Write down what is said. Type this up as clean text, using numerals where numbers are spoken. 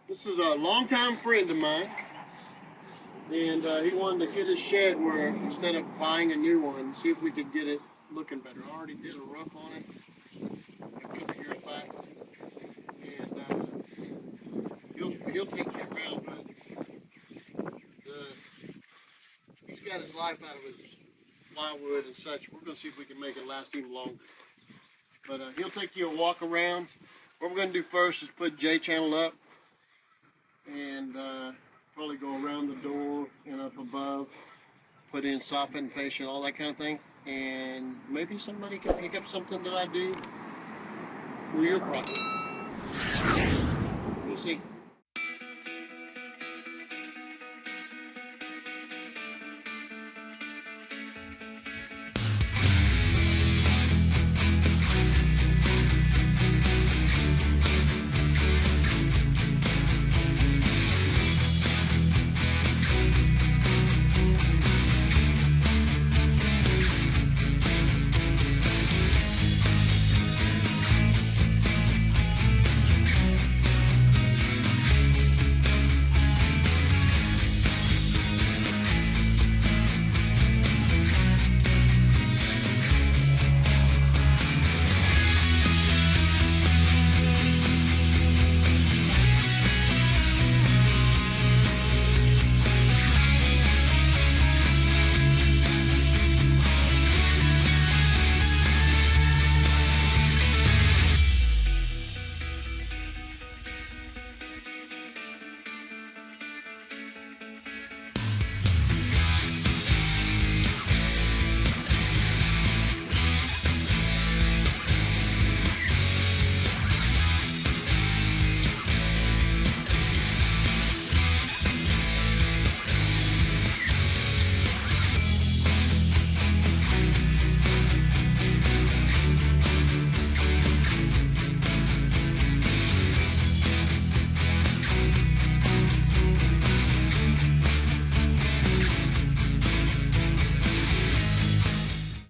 This is a longtime friend of mine, and he wanted to get his shed where instead of buying a new one, see if we could get it looking better. I already did a roof on it a couple years back, and he'll take you around, but he's got his life out of his plywood and such. We're going to see if we can make it last even longer. But he'll take you a walk around. What we're going to do first is put J-channel up and probably go around the door and up above, put in soffit and fascia, all that kind of thing. And maybe somebody can pick up something that I do for your property. We'll see.